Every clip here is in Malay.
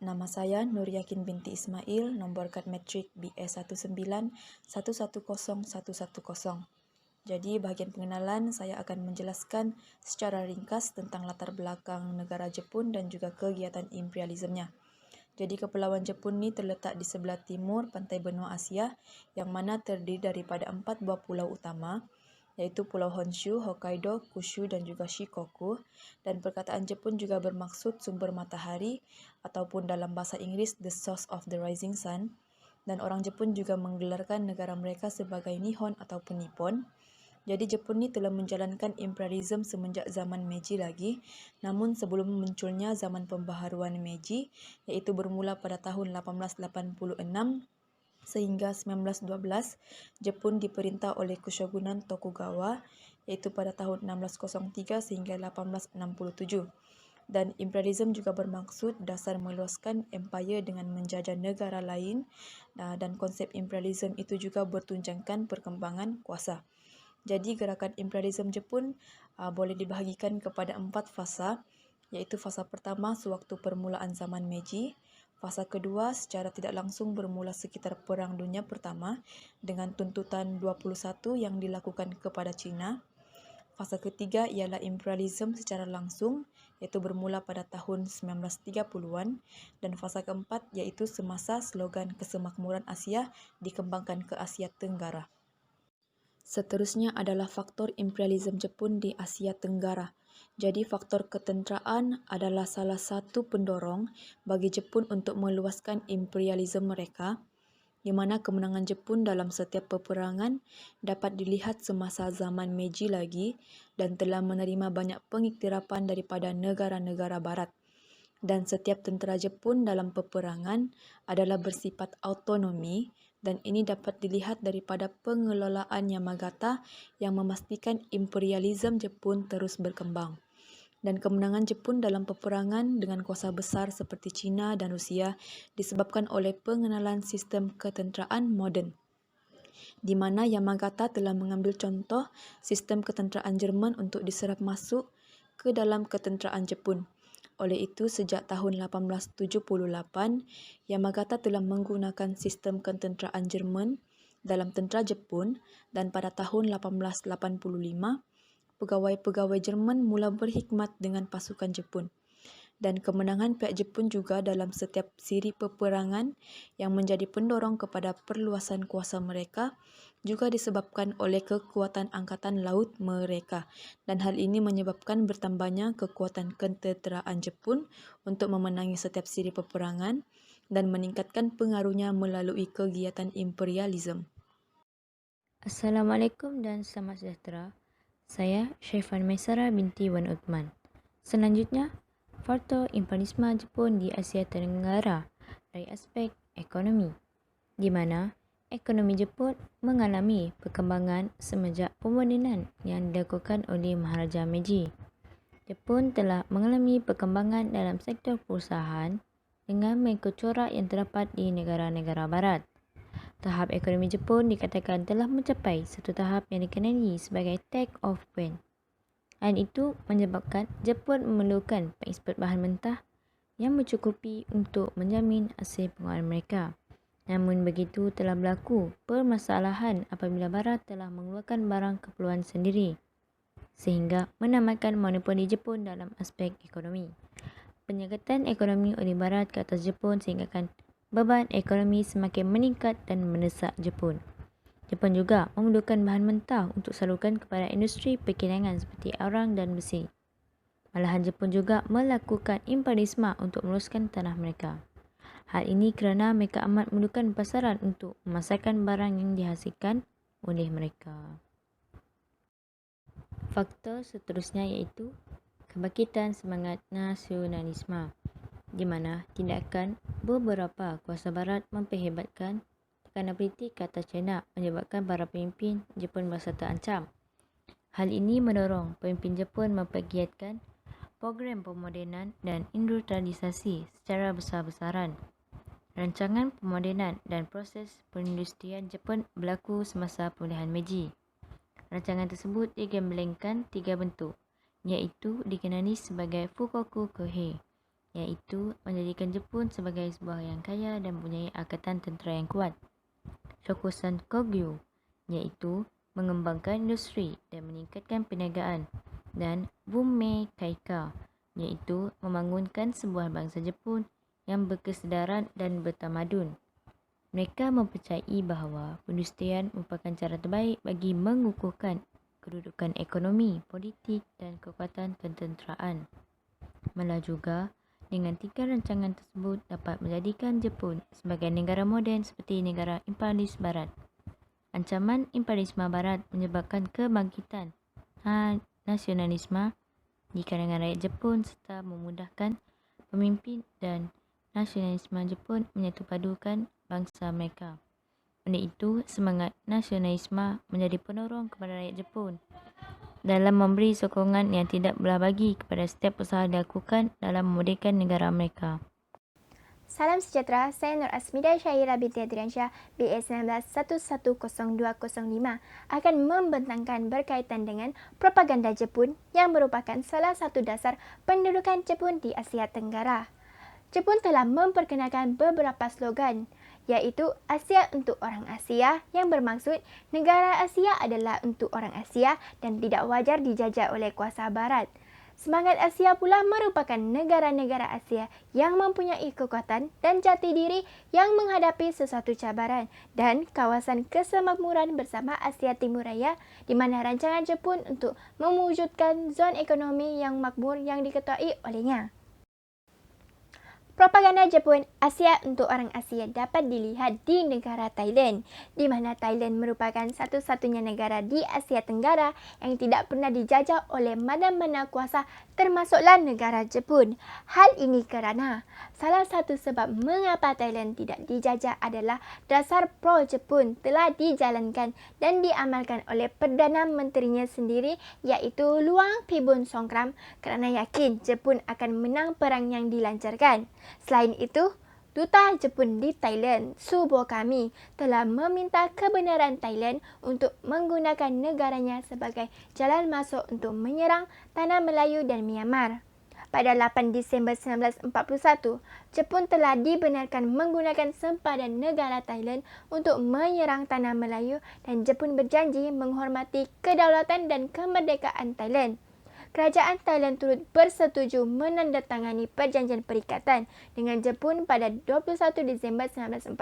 Nama saya Nur Yakin binti Ismail, nombor kad metrik BS19110110. Jadi bahagian pengenalan saya akan menjelaskan secara ringkas tentang latar belakang negara Jepun dan juga kegiatan imperialismenya. Jadi Kepulauan Jepun ni terletak di sebelah timur pantai benua Asia yang mana terdiri daripada 4 buah pulau utama, iaitu Pulau Honshu, Hokkaido, Kyushu dan juga Shikoku. Dan perkataan Jepun juga bermaksud sumber matahari ataupun dalam bahasa Inggeris the source of the rising sun. Dan orang Jepun juga menggelarkan negara mereka sebagai Nihon ataupun Nippon. Jadi Jepun ni telah menjalankan imperialism semenjak zaman Meiji lagi. Namun sebelum munculnya zaman pembaharuan Meiji, iaitu bermula pada tahun 1886 sehingga 1912, Jepun diperintah oleh Keshogunan Tokugawa, iaitu pada tahun 1603 sehingga 1867. Dan imperialism juga bermaksud dasar meluaskan empire dengan menjajah negara lain, dan konsep imperialism itu juga bertunjangkan perkembangan kuasa. Jadi gerakan imperialism Jepun boleh dibahagikan kepada 4 fasa, iaitu fasa pertama sewaktu permulaan zaman Meiji, fasa kedua secara tidak langsung bermula sekitar Perang Dunia Pertama dengan tuntutan 21 yang dilakukan kepada China. Fasa ketiga ialah imperialism secara langsung, iaitu bermula pada tahun 1930-an, dan fasa keempat iaitu semasa slogan kesemakmuran Asia dikembangkan ke Asia Tenggara. Seterusnya adalah faktor imperialism Jepun di Asia Tenggara. Jadi faktor ketenteraan adalah salah satu pendorong bagi Jepun untuk meluaskan imperialism mereka, di mana kemenangan Jepun dalam setiap peperangan dapat dilihat semasa zaman Meiji lagi dan telah menerima banyak pengiktirapan daripada negara-negara barat. Dan setiap tentera Jepun dalam peperangan adalah bersifat autonomi, dan ini dapat dilihat daripada pengelolaan Yamagata yang memastikan imperialism Jepun terus berkembang. Dan kemenangan Jepun dalam peperangan dengan kuasa besar seperti China dan Rusia disebabkan oleh pengenalan sistem ketenteraan moden, di mana Yamagata telah mengambil contoh sistem ketenteraan Jerman untuk diserap masuk ke dalam ketenteraan Jepun. Oleh itu, sejak tahun 1878, Yamagata telah menggunakan sistem ketenteraan Jerman dalam tentera Jepun, dan pada tahun 1885, pegawai-pegawai Jerman mula berkhidmat dengan pasukan Jepun. Dan kemenangan pihak Jepun juga dalam setiap siri peperangan yang menjadi pendorong kepada perluasan kuasa mereka juga disebabkan oleh kekuatan angkatan laut mereka, dan hal ini menyebabkan bertambahnya kekuatan ketenteraan Jepun untuk memenangi setiap siri peperangan dan meningkatkan pengaruhnya melalui kegiatan imperialism. Assalamualaikum dan selamat sejahtera. Saya Syaifan Maisara binti Wan Uthman. Selanjutnya, faktor imperialisme Jepun di Asia Tenggara dari aspek ekonomi, di mana ekonomi Jepun mengalami perkembangan semenjak pemodenan yang dilakukan oleh Maharaja Meiji. Jepun telah mengalami perkembangan dalam sektor perusahaan dengan mengikut corak yang terdapat di negara-negara barat. Tahap ekonomi Jepun dikatakan telah mencapai satu tahap yang dikenali sebagai take off point. Dan itu menyebabkan Jepun memerlukan pengeksport bahan mentah yang mencukupi untuk menjamin hasil pengeluaran mereka. Namun begitu telah berlaku permasalahan apabila Barat telah mengeluarkan barang keperluan sendiri, sehingga menamatkan monopoli Jepun dalam aspek ekonomi. Penyekatan ekonomi oleh Barat ke atas Jepun sehinggakan beban ekonomi semakin meningkat dan mendesak Jepun. Jepun juga memerlukan bahan mentah untuk salurkan kepada industri perkilangan seperti arang dan besi. Malahan Jepun juga melakukan imperialisme untuk meluaskan tanah mereka. Hal ini kerana mereka amat memerlukan pasaran untuk memasarkan barang yang dihasilkan oleh mereka. Faktor seterusnya iaitu kebangkitan semangat nasionalisme, di mana tindakan beberapa kuasa barat memperhebatkan tekanan politik ke atas China menyebabkan para pemimpin Jepun merasa terancam. Hal ini mendorong pemimpin Jepun mempergiatkan program pemodenan dan industrialisasi secara besar-besaran. Rancangan pemodenan dan proses perindustrian Jepun berlaku semasa pemilihan Meiji. Rancangan tersebut digembelengkan 3 bentuk, iaitu dikenali sebagai Fukoku Kohei, iaitu menjadikan Jepun sebagai sebuah yang kaya dan mempunyai angkatan tentera yang kuat. Shokusan Kogyo, iaitu mengembangkan industri dan meningkatkan perniagaan, dan Bunmei Kaika, iaitu membangunkan sebuah bangsa Jepun yang berkesedaran dan bertamadun. Mereka mempercayai bahawa pendustrian merupakan cara terbaik bagi mengukuhkan kedudukan ekonomi, politik dan kekuatan ketenteraan. Malah juga, dengan 3 rancangan tersebut dapat menjadikan Jepun sebagai negara moden seperti negara imperialis barat. Ancaman imperialisme barat menyebabkan kebangkitan nasionalisme di kalangan rakyat Jepun serta memudahkan pemimpin dan nasionalisme Jepun menyatupadukan bangsa mereka. Oleh itu, semangat nasionalisme menjadi penolong kepada rakyat Jepun dalam memberi sokongan yang tidak belah bagi kepada setiap usaha dilakukan dalam memerdekakan negara mereka. Salam sejahtera, saya Nur Asmida Syaira binti Adriansyah, BS 19110205 akan membentangkan berkaitan dengan propaganda Jepun yang merupakan salah satu dasar pendudukan Jepun di Asia Tenggara. Jepun telah memperkenalkan beberapa slogan, yaitu Asia untuk orang Asia yang bermaksud negara Asia adalah untuk orang Asia dan tidak wajar dijajah oleh kuasa barat. Semangat Asia pula merupakan negara-negara Asia yang mempunyai kekuatan dan jati diri yang menghadapi sesuatu cabaran, dan kawasan kesemakmuran bersama Asia Timur Raya di mana rancangan Jepun untuk mewujudkan zon ekonomi yang makmur yang diketuai olehnya. Propaganda Jepun Asia untuk orang Asia dapat dilihat di negara Thailand, di mana Thailand merupakan satu-satunya negara di Asia Tenggara yang tidak pernah dijajah oleh mana-mana kuasa termasuklah negara Jepun. Hal ini kerana salah satu sebab mengapa Thailand tidak dijajah adalah dasar pro-Jepun telah dijalankan dan diamalkan oleh Perdana Menterinya sendiri, iaitu Luang Prabon Songkram, kerana yakin Jepun akan menang perang yang dilancarkan. Selain itu, Duta Jepun di Thailand, Subo Kami, telah meminta kebenaran Thailand untuk menggunakan negaranya sebagai jalan masuk untuk menyerang tanah Melayu dan Myanmar. Pada 8 Disember 1941, Jepun telah dibenarkan menggunakan sempadan negara Thailand untuk menyerang tanah Melayu dan Jepun berjanji menghormati kedaulatan dan kemerdekaan Thailand. Kerajaan Thailand turut bersetuju menandatangani perjanjian perikatan dengan Jepun pada 21 Disember 1941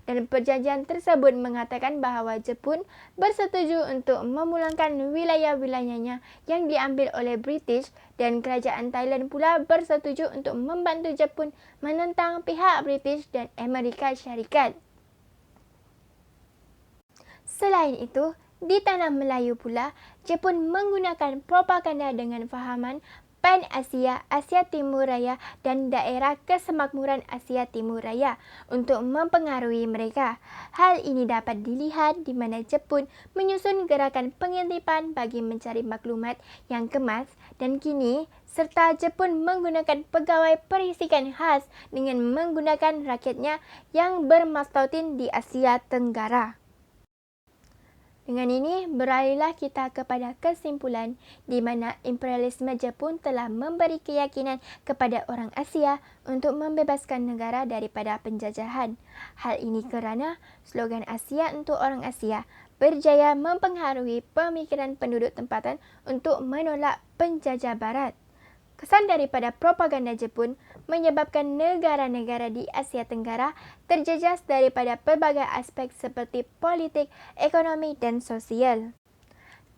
dan perjanjian tersebut mengatakan bahawa Jepun bersetuju untuk memulangkan wilayah-wilayahnya yang diambil oleh British, dan kerajaan Thailand pula bersetuju untuk membantu Jepun menentang pihak British dan Amerika Syarikat. Selain itu, di tanah Melayu pula, Jepun menggunakan propaganda dengan fahaman Pan-Asia, Asia Timur Raya dan daerah kesemakmuran Asia Timur Raya untuk mempengaruhi mereka. Hal ini dapat dilihat di mana Jepun menyusun gerakan pengintipan bagi mencari maklumat yang kemas, dan kini serta Jepun menggunakan pegawai perisikan khas dengan menggunakan rakyatnya yang bermastautin di Asia Tenggara. Dengan ini, beralihlah kita kepada kesimpulan di mana imperialisme Jepun telah memberi keyakinan kepada orang Asia untuk membebaskan negara daripada penjajahan. Hal ini kerana slogan Asia untuk orang Asia berjaya mempengaruhi pemikiran penduduk tempatan untuk menolak penjajah barat. Kesan daripada propaganda Jepun menyebabkan negara-negara di Asia Tenggara terjejas daripada pelbagai aspek seperti politik, ekonomi dan sosial.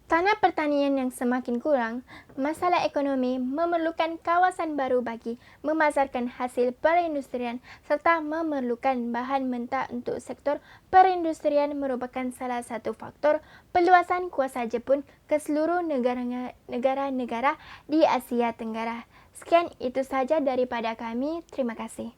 Tanah pertanian yang semakin kurang, masalah ekonomi memerlukan kawasan baru bagi memasarkan hasil perindustrian serta memerlukan bahan mentah untuk sektor perindustrian merupakan salah satu faktor perluasan kuasa Jepun ke seluruh negara-negara di Asia Tenggara. Sekian itu saja daripada kami. Terima kasih.